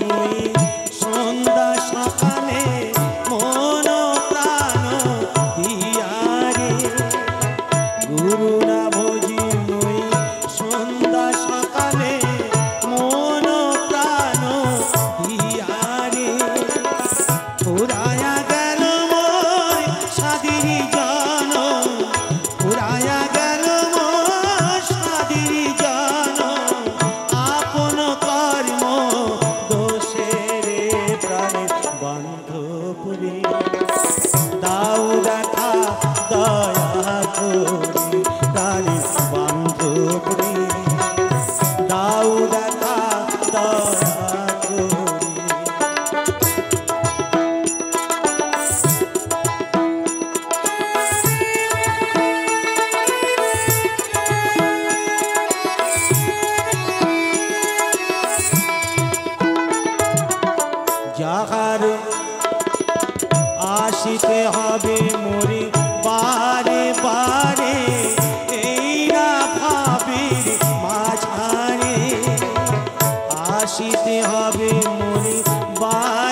মুই সন্ধ্যা সকালে মন প্রাণ দিয়ারে গুরু না ভজি মুই সন্ধ্যা সকালে মন প্রাণ দিয়ারে পুরায়া গেল মই সাদিরি জন পুরায়া গেল মই সাদিরি জন আপন কর্ম দোষে রে প্রাণে বান্ধবরে দাও দেখা দয়া করি প্রাণে বান্ধবরে দাও দেখা দয়া করি যাহার আসিতে হবে মরি বারে বারে এই না ভাবির মাঝারে আসিতে হবে মরি বারে